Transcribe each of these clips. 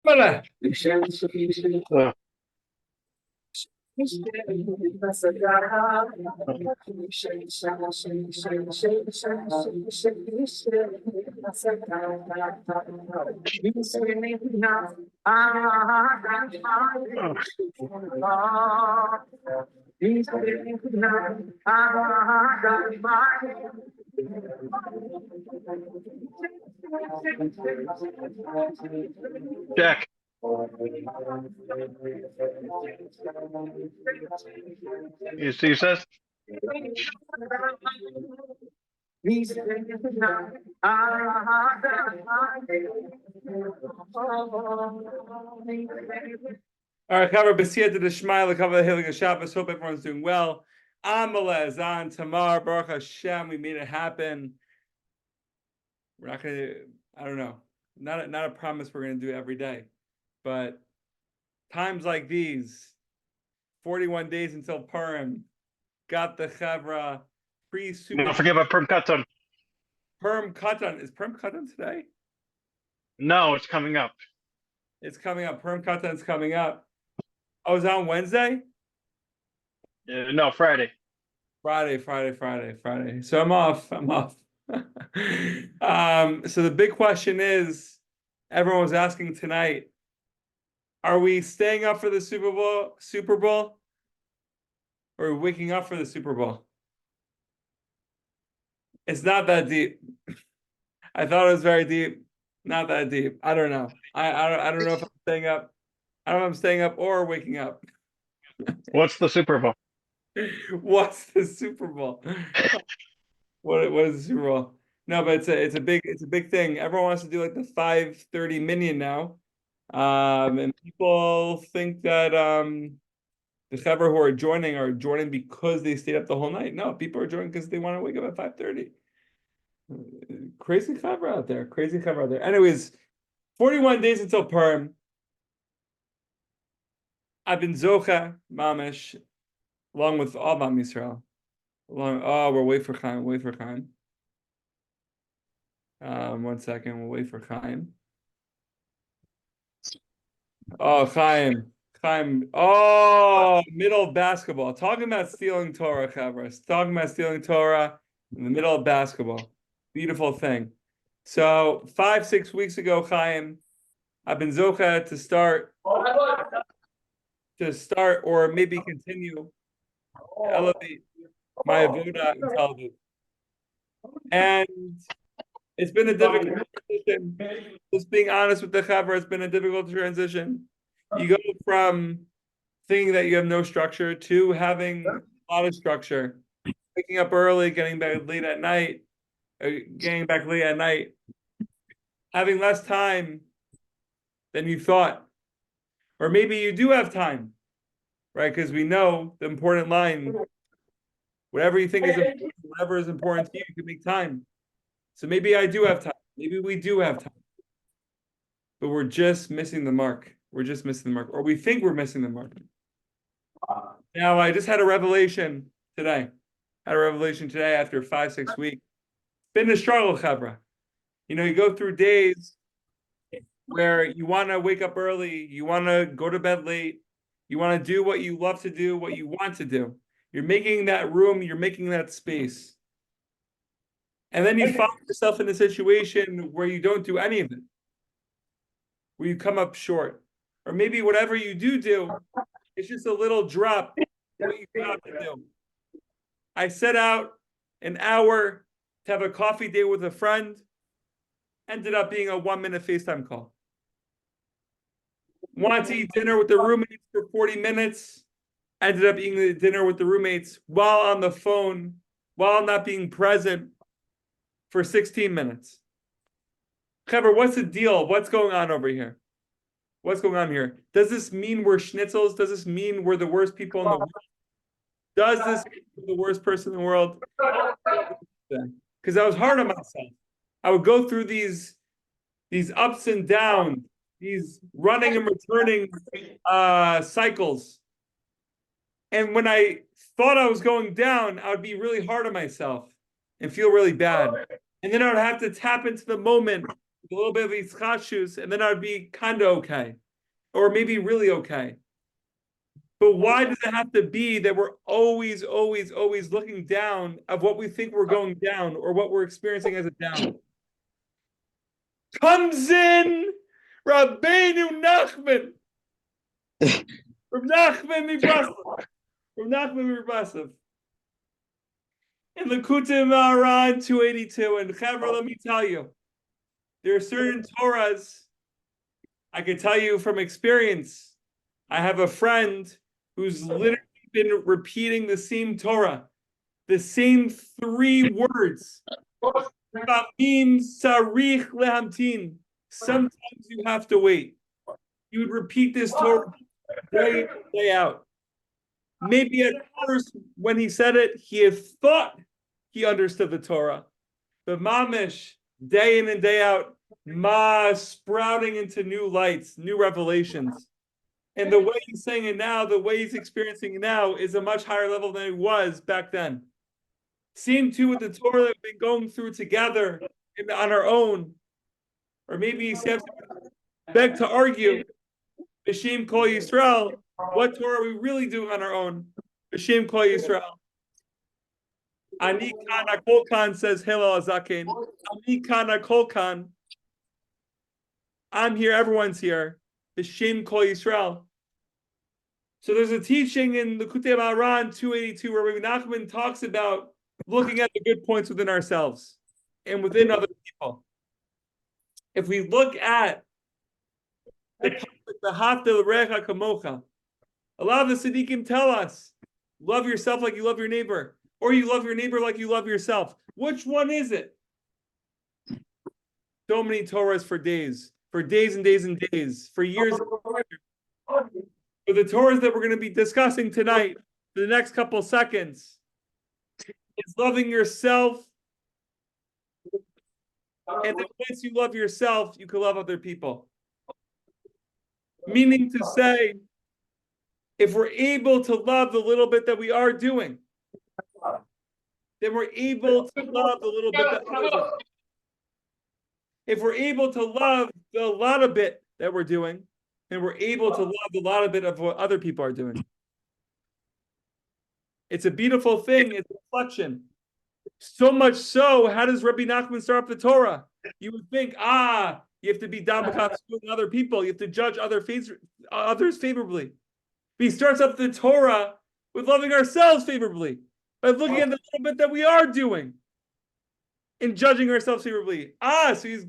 Voilà. Jack. You see, says. All right, cover B'siyata D'Shmaya, cover the Hilig Shabbos. Hope everyone's doing well. Amaleh, Zan, Tamar, Baruch Hashem. We made it happen. We're not gonna. I don't know. Not a promise we're gonna do every day, but times like these, 41 days until Purim, got the Chavra pre-Super. Don't forget about Perm Katan. Purim Katan. Is Purim Katan today? No, it's coming up. It's coming up. Purim Katan's coming up. Oh, is that on Wednesday? No, Friday. Friday. So I'm off. So the big question is, everyone was asking tonight, are we staying up for the Super Bowl, or waking up for the Super Bowl? It's not that deep. I thought it was very deep. Not that deep. I don't know. I don't know if I'm staying up. I don't know if I'm staying up or waking up. What's the Super Bowl? What's the Super Bowl? What is the Super Bowl? No, but it's a big thing. Everyone wants to do like the 5:30 minion now. And people think that the Chaver who are joining because they stayed up the whole night. No, people are joining because they want to wake up at 5:30. Crazy Chaver out there. Anyways, 41 days until Purim. I've been Zocha, Mamish, along with all Mam Yisrael. We're waiting for Chaim. One second, we'll wait for Chaim. Oh, Chaim. Oh, middle of basketball. Talking about stealing Torah, Chavras. Talking about stealing Torah in the middle of basketball. Beautiful thing. So 5-6 weeks ago, Chaim, I've been Zocha to start or maybe continue to elevate my avoda in television. And it's been a difficult transition. Just being honest with the Chavra, it's been a difficult transition. You go from thinking that you have no structure to having a lot of structure. Waking up early, getting back late at night, having less time than you thought. Or maybe you do have time, right? Because we know the important line, whatever you think is important, whatever is important to you, you can make time. So maybe I do have time. Maybe we do have time. But we're just missing the mark. Or we think we're missing the mark. Now, I just had a revelation today. After 5-6 weeks. Been a struggle, Chabra. You go through days where you want to wake up early, you want to go to bed late, you want to do what you love to do, what you want to do. You're making that room, you're making that space. And then you find yourself in a situation where you don't do any of it, where you come up short. Or maybe whatever you do, it's just a little drop what you have to do. I set out an hour to have a coffee date with a friend, ended up being a 1-minute FaceTime call. Want to eat dinner with the roommates for 40 minutes, ended up eating the dinner with the roommates while on the phone, while not being present for 16 minutes. Trevor, what's the deal? What's going on over here? What's going on here? Does this mean we're schnitzels? Does this mean we're the worst people in the world? Does this mean we're the worst person in the world? Because I was hard on myself. I would go through these ups and downs, these running and returning cycles. And when I thought I was going down, I would be really hard on myself and feel really bad. And then I would have to tap into the moment a little bit of ischashus, and then I'd be kind of okay, or maybe really okay. But why does it have to be that we're always, always, always looking down of what we think we're going down or what we're experiencing as a down? Comes in Rabbeinu Nachman. From Nachman Mibrasav. From Nachman Mibrasav. In the Kutim Aran 282. And Chavra, let me tell you, there are certain Torahs, I can tell you from experience. I have a friend who's literally been repeating the same Torah, the same 3 words. Sarich lehamtin. Sometimes you have to wait. You would repeat this Torah day in, day out. Maybe at first, when he said it, he had thought he understood the Torah. But mamish, day in and day out, sprouting into new lights, new revelations. And the way he's saying it now, the way he's experiencing it now, is a much higher level than it was back then. Same too with the Torah that we've been going through together on our own. Or maybe you have to beg to argue. B'Shem Kol Yisrael. What Torah are we really doing on our own? B'Shem Kol Yisrael. Ani Kana Kolkan, says Hillel Azaken. Ani Kana Kolkan. I'm here, everyone's here. B'Shem Kol Yisrael. So there's a teaching in the Kutei Aran 282 where Rabbi Nachman talks about looking at the good points within ourselves and within other people. If we look at the Haftel Recha Kamocha, a lot of the Siddiqim tell us, love yourself like you love your neighbor, or you love your neighbor like you love yourself. Which one is it? So many Torahs for days and days and days, for years. For the Torahs that we're going to be discussing tonight, for the next couple seconds, is loving yourself. And then once you love yourself, you can love other people. Meaning to say, if we're able to love the little bit that we are doing, then we're able to love the little bit that others are doing. If we're able to love the lot of bit that we're doing, then we're able to love the lot of bit of what other people are doing. It's a beautiful thing. It's a reflection. So much so, how does Rabbi Nachman start up the Torah? You would think, you have to be Damakat to other people. You have to judge others favorably. But he starts up the Torah with loving ourselves favorably, by looking at the little bit that we are doing and judging ourselves favorably. So he's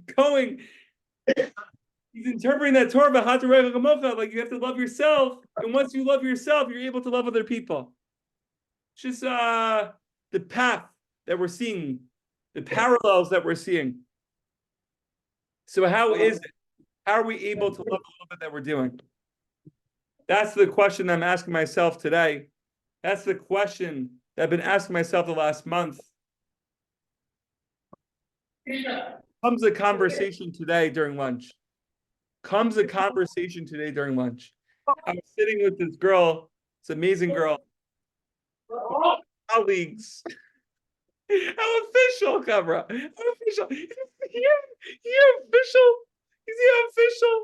interpreting that Torah, like you have to love yourself. And once you love yourself, you're able to love other people. It's just the path that we're seeing, the parallels that we're seeing. So how is it? How are we able to love a little bit that we're doing? That's the question I'm asking myself today. That's the question that I've been asking myself the last month. Comes a conversation today during lunch. I was sitting with this girl, this amazing girl, colleagues. I'm official, Kabra. I'm official. You're official. Is he official?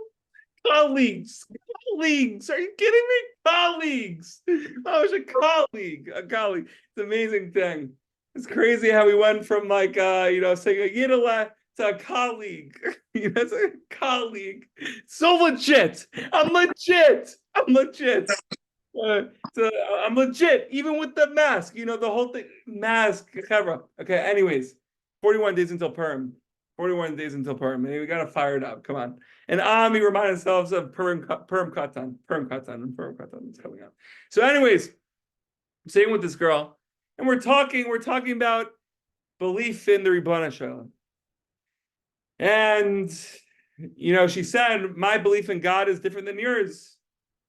Colleagues. Are you kidding me? Colleagues. I was a colleague. It's an amazing thing. It's crazy how we went from saying a Yiddish to a colleague. It's a colleague. So legit. I'm legit. So I'm legit, even with the mask, the whole thing, mask, camera. Okay, anyways, 41 days until Purim. Maybe we gotta fire it up. Come on. And we remind ourselves of Purim Katan. It's coming up. So, anyways, I'm sitting with this girl, and we're talking about belief in the Ribbana Shalom. And she said, my belief in God is different than yours.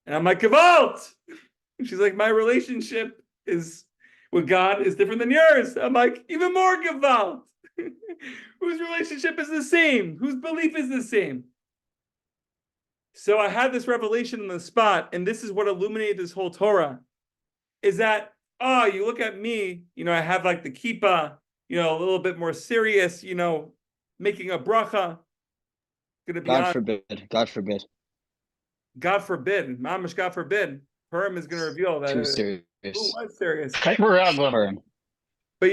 And I'm like, Gewalt! She's like, my relationship with God is different than yours. I'm like, even more Gewalt. Whose relationship is the same? Whose belief is the same? So I had this revelation on the spot, and this is what illuminated this whole Torah, is that, you look at me, I have like the kippah, a little bit more serious, making a bracha. going to be God on. forbid. God forbid. God forbid. Mamish, God forbid. Purim is going to reveal that. Too serious. Who was serious? Purim. But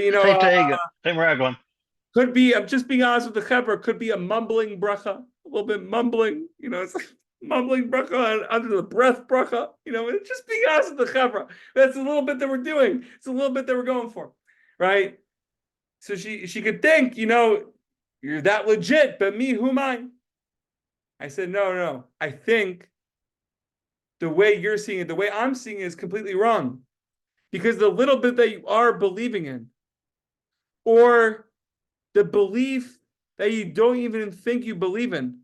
could be, I'm just being honest with the Chevra, could be a mumbling bracha, a little bit mumbling, it's like mumbling bracha under the breath bracha, it's just being honest with the Chevra. That's a little bit that we're doing. It's a little bit that we're going for, right? So she could think, you're that legit, but me, who am I? I said, no. I think the way you're seeing it, the way I'm seeing it is completely wrong. Because the little bit that you are believing in, or the belief that you don't even think you believe in,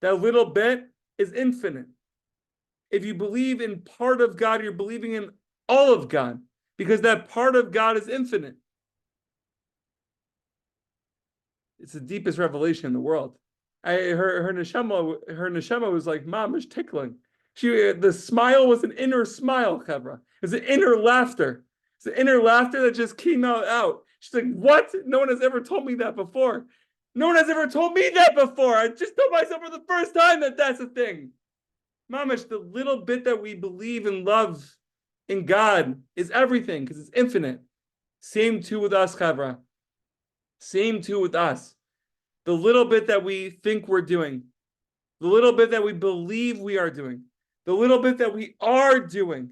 that little bit is infinite. If you believe in part of God, you're believing in all of God, because that part of God is infinite. It's the deepest revelation in the world. Her neshama was like mamish tickling. The smile was an inner smile, Chevra. It was an inner laughter. It's an inner laughter that just came out. She's like, what? No one has ever told me that before. No one has ever told me that before. I just told myself for the first time that that's a thing. Mamish, the little bit that we believe and love in God is everything because it's infinite. Same too with us, Chevra. Same too with us. The little bit that we think we're doing, the little bit that we believe we are doing, the little bit that we are doing,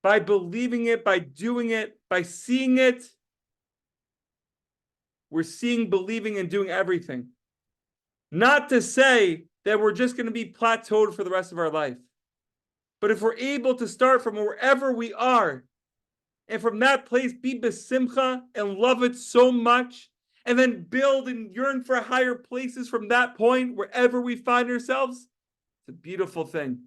by believing it, by doing it, by seeing it, we're seeing, believing, and doing everything. Not to say that we're just going to be plateaued for the rest of our life. But if we're able to start from wherever we are, and from that place be besimcha and love it so much, and then build and yearn for higher places from that point, wherever we find ourselves, it's a beautiful thing.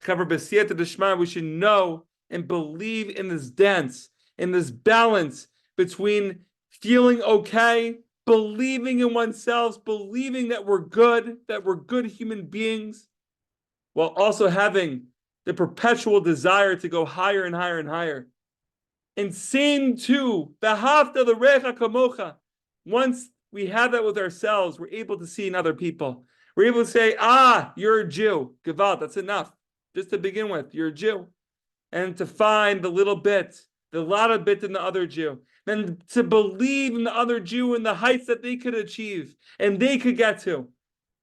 We should know and believe in this dance, in this balance between feeling okay, believing in oneself, believing that we're good human beings, while also having the perpetual desire to go higher and higher and higher. And same too, the hafta, the recha kamocha. Once we have that with ourselves, we're able to see in other people. We're able to say, you're a Jew. Gewalt, that's enough. Just to begin with, you're a Jew. And to find the little bit, the lot of bit in the other Jew. Then to believe in the other Jew and the heights that they could achieve and they could get to.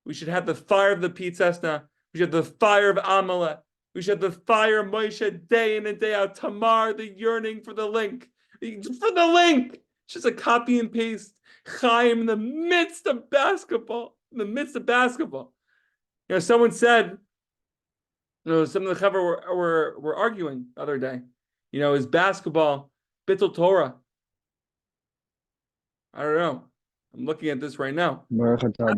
We should have the fire of the Pitzesna. We should have the fire of Amalek. We should have the fire of Moshe day in and day out. Tamar, the yearning for the link. For the link! It's just a copy and paste. Chaim in the midst of basketball. In the midst of basketball. Someone said, some of the Chaver were arguing the other day. Is basketball bittul Torah? I don't know. I'm looking at this right now. To have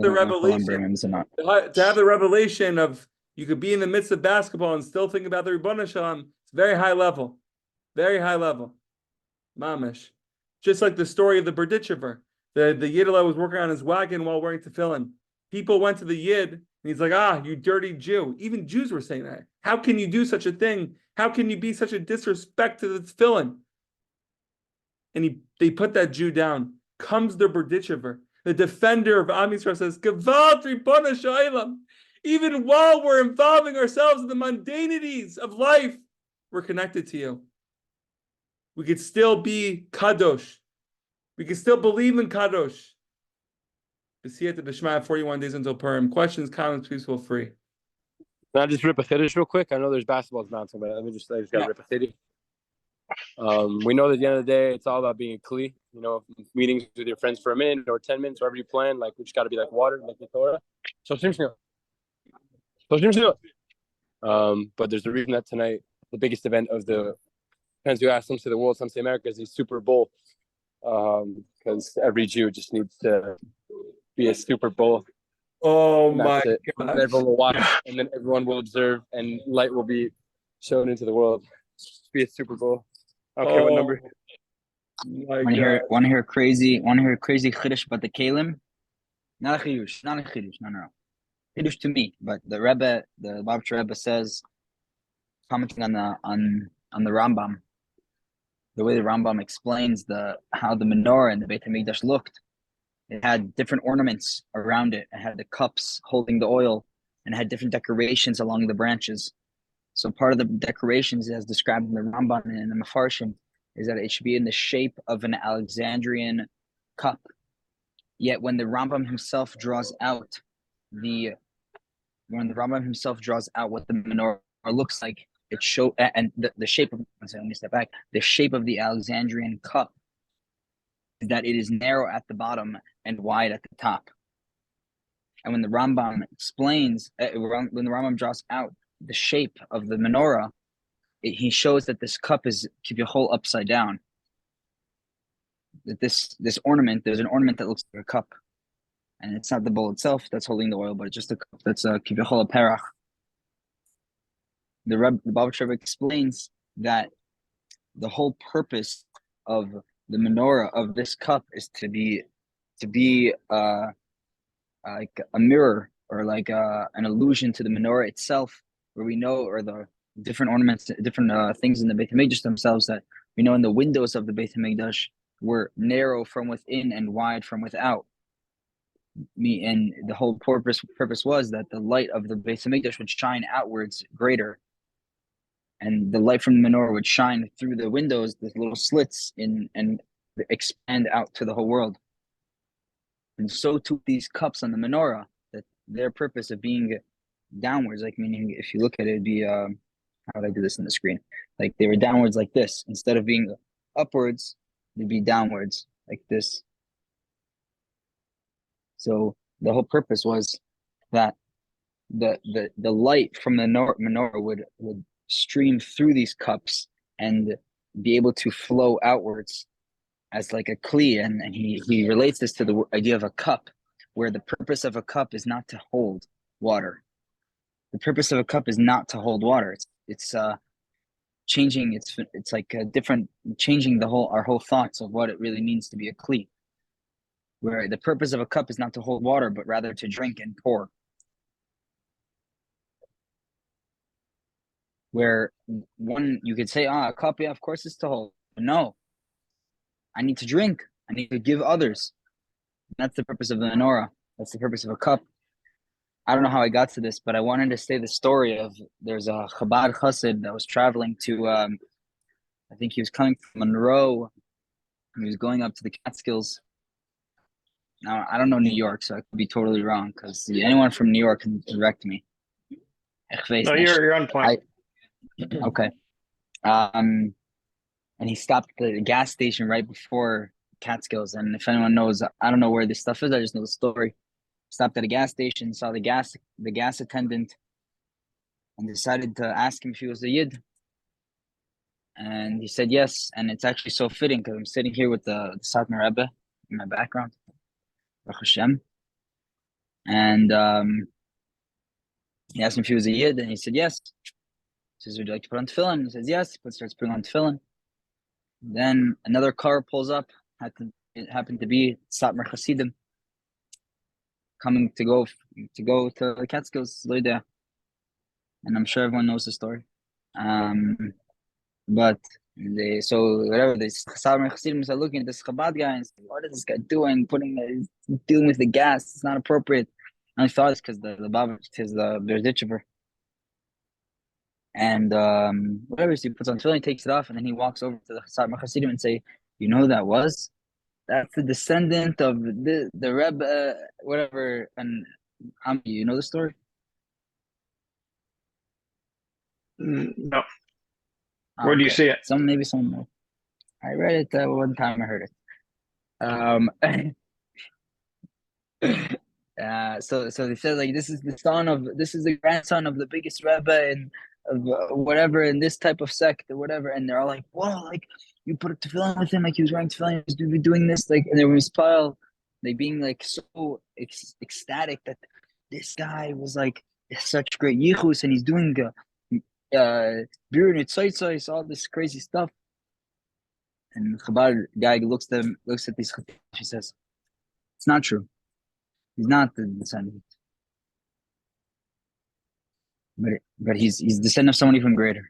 the revelation of you could be in the midst of basketball and still think about the Ribbon Shalom. It's very high level. Very high level. Mamish. Just like the story of the Berditchever. The Yidela was working on his wagon while wearing tefillin. People went to the Yid, and he's like, you dirty Jew. Even Jews were saying that. How can you do such a thing? How can you be such a disrespect to the tefillin? And they put that Jew down. Comes the Berditchever, the defender of Am Yisrael, says, Gewalt Ribbon Shalom. Even while we're involving ourselves in the mundanities of life, we're connected to you. We could still be kadosh. We could still believe in kadosh. B'siyata d'shma, 41 days until Purim. Questions, comments, please feel free. Can I just rip a chiddush real quick? I know there's basketballs bouncing, but I just got to rip a chiddush. We know that at the end of the day, it's all about being a kli. Meetings with your friends for a minute or 10 minutes, whatever you plan. Like we just got to be like water, like the Torah. But there's a reason that tonight, the biggest event of the Fans Who Ask Them to the World, some say America, is the Super Bowl. Because every Jew just needs to be a Super Bowl. Oh my God! And everyone will watch, and then everyone will observe, and light will be shown into the world. Just be a Super Bowl. I don't care what number. Want to hear crazy chiddush about the Kalim? Not a chiddush. No. Chiddush to me, but the Rebbe, the Lubavitcher Rebbe says, commenting on the Rambam, the way the Rambam explains how the menorah and the Beit Hamikdash looked. It had different ornaments around it. It had the cups holding the oil, and it had different decorations along the branches. So part of the decorations, as described in the Ramban and in the Mefarshim, is that it should be in the shape of an Alexandrian cup. Yet when the Rambam himself draws out what the menorah looks like, it show and the shape of. Let me step back. The shape of the Alexandrian cup is that it is narrow at the bottom and wide at the top. And when the Rambam explains, when the Rambam draws out the shape of the menorah, he shows that this cup is kiviyachol upside down. That this ornament, there's an ornament that looks like a cup, and it's not the bowl itself that's holding the oil, but it's just a cup that's kiviyachol a perach. The Baba Rebbe explains that the whole purpose of the menorah of this cup is to be like a mirror, or like an allusion to the menorah itself, where we know, or the different ornaments, different things in the Beit HaMikdash themselves, that we know in the windows of the Beit HaMikdash were narrow from within and wide from without. And the whole purpose was that the light of the Beit HaMikdash would shine outwards greater, and the light from the menorah would shine through the windows, the little slits, and expand out to the whole world. And so too these cups on the menorah, that their purpose of being downwards, like, meaning if you look at it, it'd be how would I do this on the screen? Like they were downwards like this. Instead of being upwards, they'd be downwards like this. So the whole purpose was that the light from the menorah would stream through these cups and be able to flow outwards as like a kli, and he relates this to the idea of a cup, where the purpose of a cup is not to hold water. The purpose of a cup is not to hold water. It's changing. It's like a different, changing our whole thoughts of what it really means to be a kli, where the purpose of a cup is not to hold water, but rather to drink and pour. Where one, you could say, a cup, yeah, of course it's to hold. But no, I need to drink. I need to give others. That's the purpose of the menorah. That's the purpose of a cup. I don't know how I got to this, but I wanted to say the story of, there's a Chabad Chassid that was traveling to, I think he was coming from Monroe, and he was going up to the Catskills. Now, I don't know New York, so I could be totally wrong, because anyone from New York can correct me. No, you're on point. Okay. And he stopped at the gas station right before Catskills. And if anyone knows, I don't know where this stuff is, I just know the story. Stopped at a gas station, saw the gas attendant, and decided to ask him if he was a Yid. And he said yes. And it's actually so fitting, because I'm sitting here with the Satmar Rebbe in my background, Baruch Hashem. And he asked him if he was a Yid, and he said yes. He says, would you like to put on tefillin? He says yes. He starts putting on tefillin. Then another car pulls up. It happened to be Satmar Hasidim coming to go to the Catskills, and I'm sure everyone knows the story. But the Satmar Hasidim are looking at this Chabad guy and say, what is this guy doing? Dealing with the gas. It's not appropriate. And I thought it's because the Baba is the Berditchever. And whatever, so he puts on tefillin, takes it off, and then he walks over to the Satmar Hasidim and say, you know who that was? That's the descendant of the Rebbe, whatever. And you know the story? No. Where do you see it? Maybe some. I read it one time. I heard it. So they said, like, this is the grandson of the biggest Rebbe and of whatever in this type of sect or whatever, and they're all like, whoa, like, you put a tefillin with him, like he was wearing tefillin, he was doing this, like, and they were inspired, they being like so ecstatic that this guy was like such great yichus, and he's doing beer and tzaitzais, all this crazy stuff. And the Chabad guy looks at these, he says, it's not true. He's not the descendant. But he's descendant of someone even greater.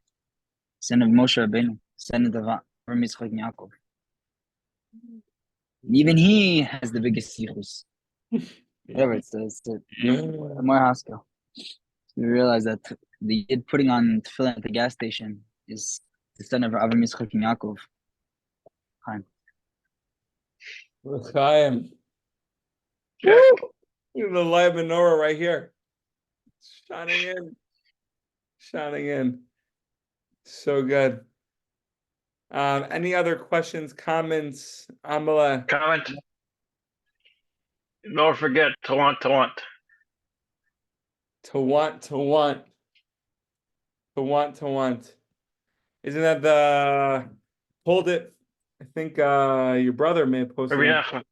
Descendant of Moshe Rabbeinu, descendant of Yitzchak and Yaakov. Even he has the biggest sichus. Whatever, it's the more Haskell. We realize that the kid putting on tefillin at the gas station is the son of Avram Yitzchak and Yaakov. Chaim. L'chaim. Check. Woo! The light menorah right here. Shining in. Shining in. So good. Any other questions, comments? Amala. Comment. Don't forget to want to want. To want to want. To want to want. Isn't that the hold it? I think your brother may have posted Rabbi it. Nachman.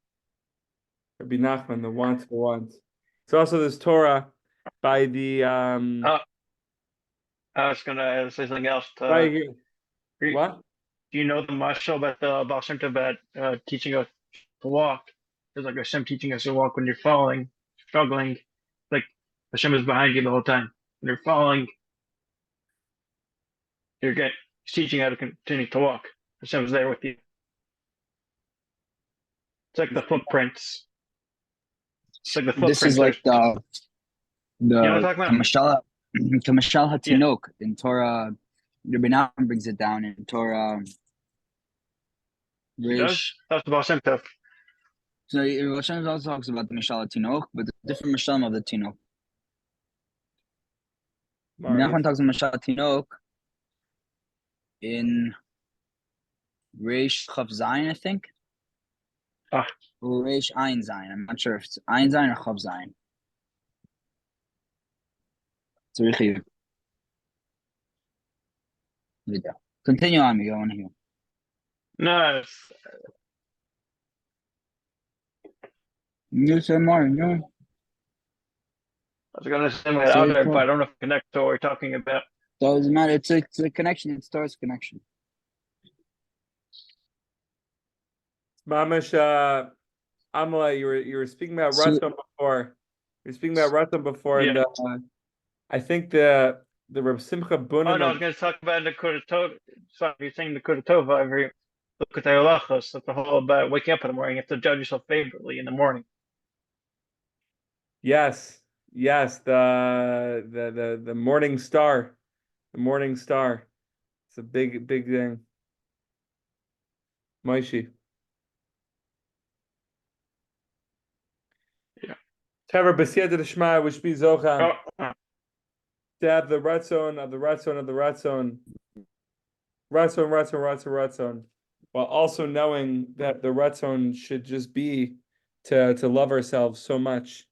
Rabbi Nachman, the want to want. It's also this Torah by the I was gonna say something else. right here. What? Do you know the mashal about the Baal Shem Tov about teaching us to walk? There's like Hashem teaching us to walk when you're falling, struggling. Like Hashem is behind you the whole time. When you're falling, he's teaching you how to continue to walk. Hashem is there with you. It's like the footprints. It's like the footprints. This is like the You know what I'm talking about? Kamashal Hatinok in Torah. Rabbi Nachman brings it down in Torah. He does? That's the Baal Shem Tov. So Rosh Hashanah also talks about the Mishal Hatinok, but the different Mishalim of the Tinok. Rabbi Nachman talks about Mishal Hatinok in Reish Chav Zayin, I think. Or Reish Ayin Zayin. I'm not sure if it's Ayin Zayin or Chav Zayin. It's a Richiv. Continue on, Miguel. I want to hear. No, You say more, no? I was gonna say my other, but I don't know if it connects to what we're talking about. Doesn't matter. It's a connection. It starts connection. Mamish, Amala, you were speaking about Ratzon before. You were speaking about Ratzon before, Yeah. and I think the Reb Simcha Bunim. Oh no, I was going to talk about the Kudah Tova. Sorry, you're saying the Kudah Tova every look at the halachos. That's the whole about waking up in the morning. You have to judge yourself favorably in the morning. Yes, the morning star, the morning star. It's a big thing. Moishi. Yeah. Tever b'siyat d'shma, which be zochan. Oh, To have the ratzon of the ratzon of the ratzon, ratzon, while also knowing that the ratzon should just be to love ourselves so much.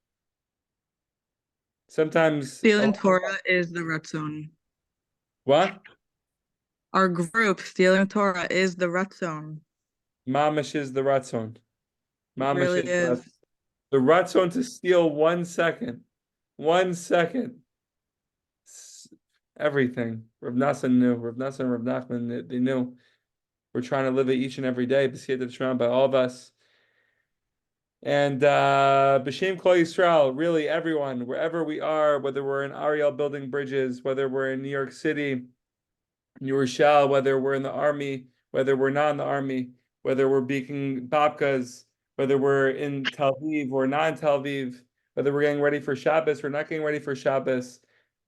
Sometimes Stealing Torah is the Ratzon. What? Our group, Stealing Torah, is the Ratzon. Mamish is the ratzon. Mamish Really is is. the ratzon to steal 1 second. 1 second. Everything. Rav Nassan knew. Rav Nassan and Rav Nachman, they knew. We're trying to live it each and every day. B'siyat Shema by all of us. And B'Shem Kol Yisrael, really everyone, wherever we are, whether we're in Ariel building bridges, whether we're in New York City, New Rochelle, whether we're in the army, whether we're not in the army, whether we're baking babkas, whether we're in Tel Aviv or not in Tel Aviv, whether we're getting ready for Shabbos or not getting ready for Shabbos,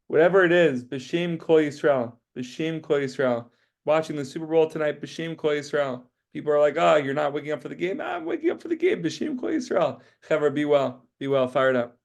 whatever it is, B'Shem Kol Yisrael, B'Shem Kol Yisrael. Watching the Super Bowl tonight, B'Shem Kol Yisrael. People are like, oh, you're not waking up for the game. I'm waking up for the game. B'Shem Kol Yisrael. Chaver, be well. Be well. Fire it up.